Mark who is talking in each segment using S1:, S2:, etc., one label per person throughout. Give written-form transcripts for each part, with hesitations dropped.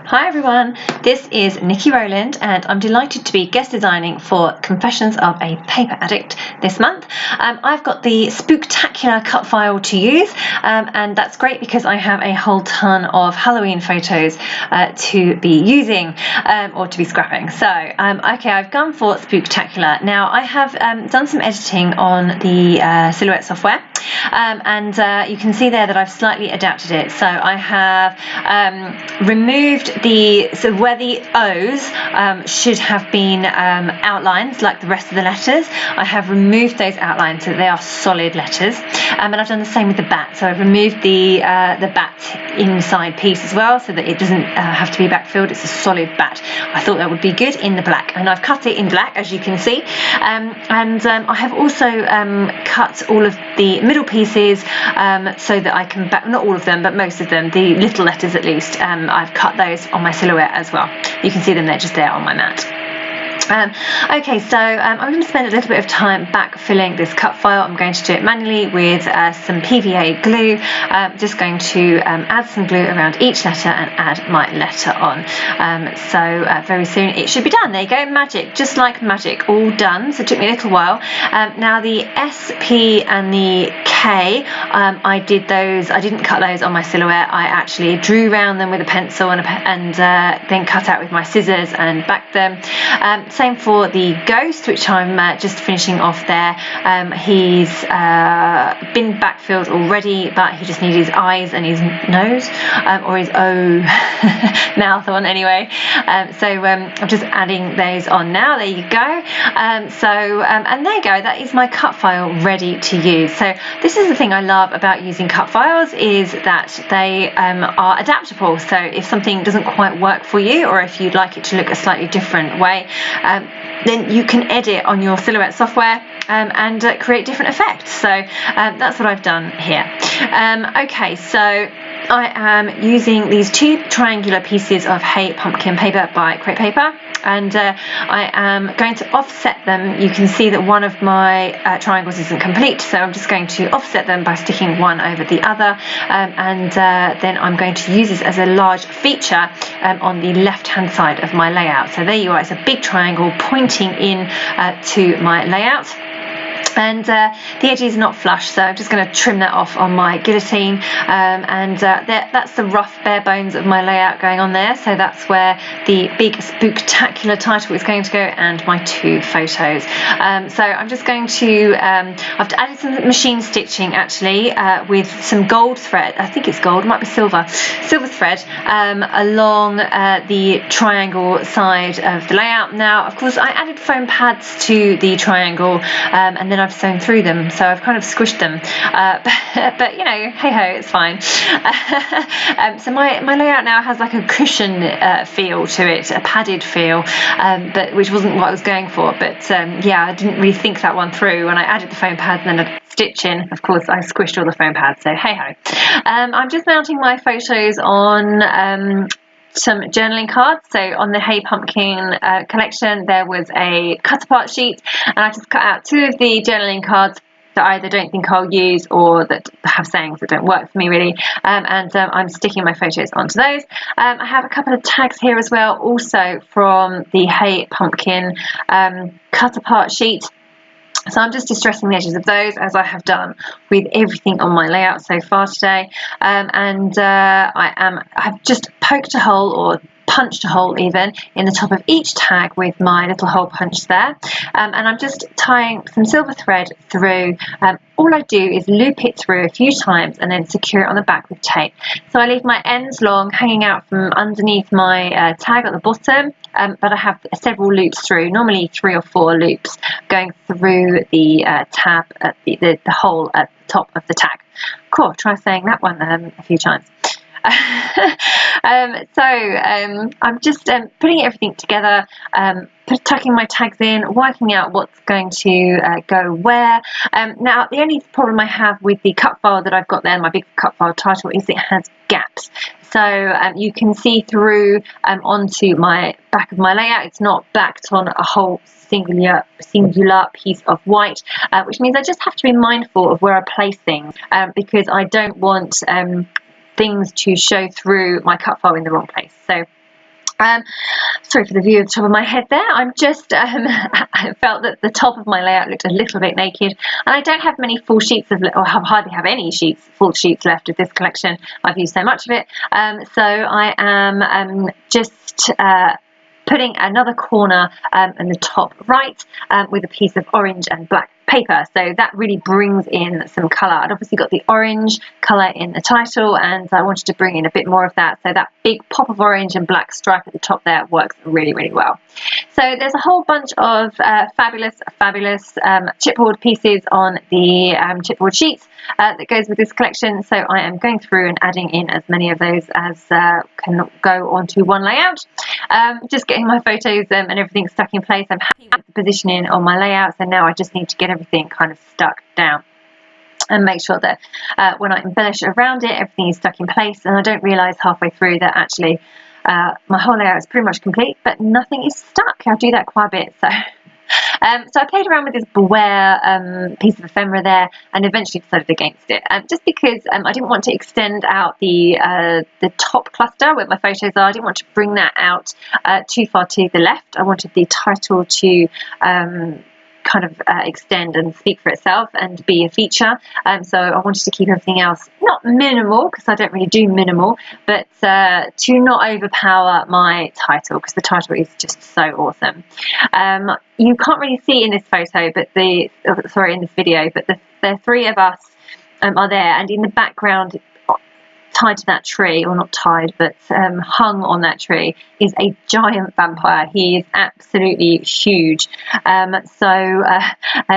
S1: Hi everyone, this is Niki Rowland and I'm delighted to be guest designing for Confessions of a Paper Addict this month. I've got the Spooktacular cut file to use and that's great because I have a whole ton of Halloween photos to be using or to be scrapping. So okay, I've gone for Spooktacular. Now I have done some editing on the Silhouette software and you can see there that I've slightly adapted it. So I have removed so where the O's should have been outlined like the rest of the letters, I have removed those outlines so they are solid letters. And I've done the same with the bat. So I've removed the bat inside piece as well so that it doesn't have to be backfilled. It's a solid bat. I thought that would be good in the black, and I've cut it in black as you can see. I have also cut all of the middle pieces so that I can not all of them, but most of them, the little letters at least, I've cut those on my Silhouette as well. You can see them, they're just there on my mat. Okay, so I'm going to spend a little bit of time backfilling this cut file. I'm going to do it manually with some PVA glue. Just going to add some glue around each letter and add my letter on. Very soon it should be done. There you go, magic, just like magic, all done. So it took me a little while. Now the S, P and the K, I didn't cut those on my Silhouette. I actually drew around them with a pencil and then cut out with my scissors and backed them. Same for the ghost, which I'm just finishing off there. He's been backfilled already, but he just needs his eyes and his nose, or his mouth on anyway. I'm just adding those on now. There you go. And there you go. That is my cut file ready to use. So this is the thing I love about using cut files, is that they are adaptable. So if something doesn't quite work for you, or if you'd like it to look a slightly different way, then you can edit on your Silhouette software and create different effects. So that's what I've done here. Okay, so I am using these two triangular pieces of Hey Pumpkin paper by Create Paper, and I am going to offset them. You can see that one of my triangles isn't complete, so I'm just going to offset them by sticking one over the other, then I'm going to use this as a large feature on the left hand side of my layout. So there you are, it's a big triangle pointing in to my layout. And the edge is not flush, so I'm just going to trim that off on my guillotine, that's the rough bare bones of my layout going on there. So that's where the big Spooktacular title is going to go, and my two photos. So I'm just going to I've added some machine stitching actually with some gold thread. I think it's gold, it might be silver thread along the triangle side of the layout. Now of course I added foam pads to the triangle, and then I've sewn through them, so I've kind of squished them, but you know, hey ho, it's fine. So my layout now has like a cushion feel to it, a padded feel, but which wasn't what I was going for. But yeah, I didn't really think that one through. When I added the foam pads and then a stitch in, of course I squished all the foam pads, so hey ho. I'm just mounting my photos on some journaling cards. So on the Hey Pumpkin collection, there was a cut apart sheet, and I just cut out two of the journaling cards that I either don't think I'll use or that have sayings that don't work for me really, I'm sticking my photos onto those. I have a couple of tags here as well, also from the Hey Pumpkin cut apart sheet. So I'm just distressing the edges of those, as I have done with everything on my layout so far today. I've just poked a hole, or punched a hole even, in the top of each tag with my little hole punch there. And I'm just tying some silver thread through. All I do is loop it through a few times and then secure it on the back with tape. So I leave my ends long, hanging out from underneath my tag at the bottom, but I have several loops through, normally 3 or 4 loops going through the tab at the hole at the top of the tag. Cool, try saying that one a few times. I'm just putting everything together, tucking my tags in, working out what's going to go where. Now the only problem I have with the cut file that I've got there, my big cut file title, is it has gaps. So you can see through onto my back of my layout. It's not backed on a whole singular piece of white, which means I just have to be mindful of where I place things, because I don't want things to show through my cut file in the wrong place. So Sorry for the view of the top of my head there. I'm just, I felt that the top of my layout looked a little bit naked, and I don't have many full sheets of, or hardly have any full sheets left of this collection. I've used so much of it. So I am just putting another corner in the top right with a piece of orange and black paper, so that really brings in some colour. I'd obviously got the orange colour in the title, and I wanted to bring in a bit more of that, so that big pop of orange and black stripe at the top there works really, really well. So there's a whole bunch of fabulous chipboard pieces on the chipboard sheets that goes with this collection, so I am going through and adding in as many of those as can go onto one layout. Just getting my photos and everything stuck in place. I'm happy with the positioning on my layout, so now I just need to get everything kind of stuck down and make sure that when I embellish around it, everything is stuck in place, and I don't realise halfway through that actually my whole layout is pretty much complete, but nothing is stuck. I do that quite a bit. So so I played around with this Beware piece of ephemera there, and eventually decided against it, just because I didn't want to extend out the top cluster where my photos are. I didn't want to bring that out too far to the left. I wanted the title to kind of extend and speak for itself and be a feature, so I wanted to keep everything else not minimal, because I don't really do minimal, but to not overpower my title, because the title is just so awesome. You can't really see in this photo, but in this video, but the three of us are there, and in the background, tied to that tree, or not tied, but hung on that tree, is a giant vampire. He is absolutely huge, so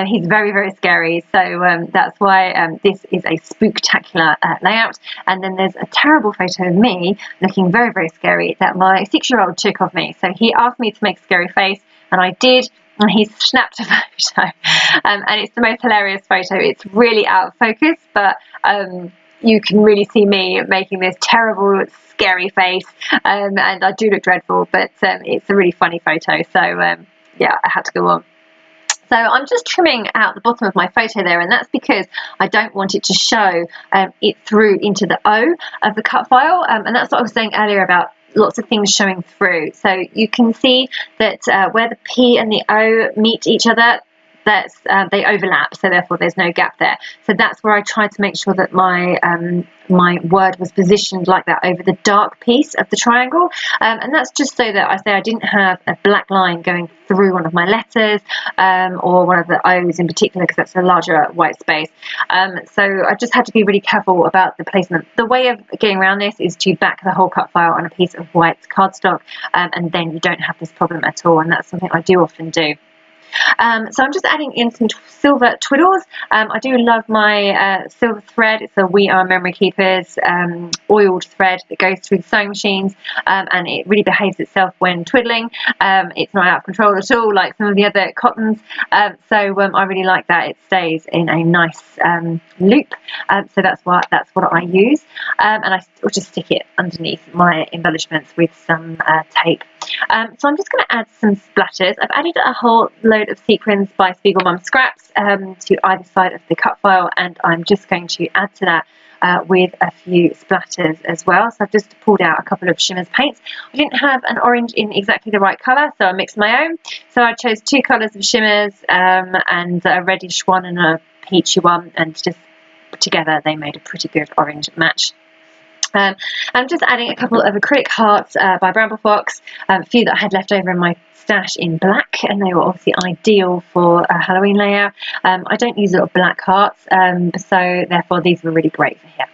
S1: he's very, very scary, so that's why this is a spooktacular layout. And then there's a terrible photo of me looking very, very scary that my 6-year-old took of me. So he asked me to make a scary face, and I did, and he snapped a photo, and it's the most hilarious photo. It's really out of focus, but you can really see me making this terrible, scary face, and I do look dreadful, but it's a really funny photo, so yeah, I had to go on. So I'm just trimming out the bottom of my photo there, and that's because I don't want it to show it through into the O of the cut file, and that's what I was saying earlier about lots of things showing through. So you can see that where the P and the O meet each other, they overlap, so therefore there's no gap there. So that's where I tried to make sure that my my word was positioned like that over the dark piece of the triangle, and that's just so that I didn't have a black line going through one of my letters, or one of the O's in particular, because that's a larger white space. So I just had to be really careful about the placement. The way of getting around this is to back the whole cut file on a piece of white cardstock, and then you don't have this problem at all, and that's something I do often do. So I'm just adding in some silver twiddles. I do love my silver thread. It's a We Are Memory Keepers oiled thread that goes through the sewing machines, and it really behaves itself when twiddling. It's not out of control at all like some of the other cottons, so I really like that. It stays in a nice loop, so that's what I use, and I will just stick it underneath my embellishments with some tape. So I'm just going to add some splatters. I've added a whole load of sequins by Spiegelmum scraps to either side of the cut file, and I'm just going to add to that with a few splatters as well. So I've just pulled out a couple of shimmers paints. I didn't have an orange in exactly the right colour, so I mixed my own. So I chose 2 colours of shimmers, and a reddish one and a peachy one, and just together they made a pretty good orange match. I'm just adding a couple of acrylic hearts by Bramble Fox, a few that I had left over in my stash in black, and they were obviously ideal for a Halloween layout. I don't use a lot of black hearts, so therefore these were really great for here.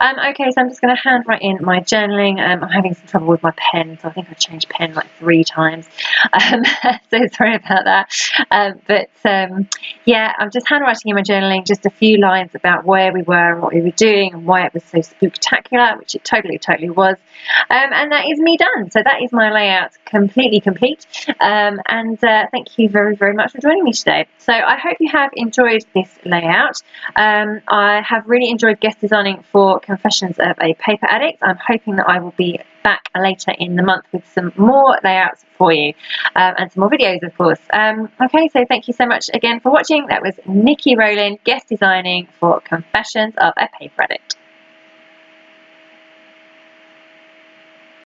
S1: Okay, so I'm just going to hand write in my journaling. I'm having some trouble with my pen, so I think I've changed pen like 3 times, so sorry about that, yeah, I'm just handwriting in my journaling just a few lines about where we were and what we were doing and why it was so spooktacular, which it totally was, and that is me done. So that is my layout completely complete, and thank you very, very much for joining me today. So I hope you have enjoyed this layout. I have really enjoyed guest designing for Confessions of a Paper Addict. I'm hoping that I will be back later in the month with some more layouts for you, and some more videos, of course. Okay, so thank you so much again for watching. That was Niki Rowland guest designing for Confessions of a Paper Addict.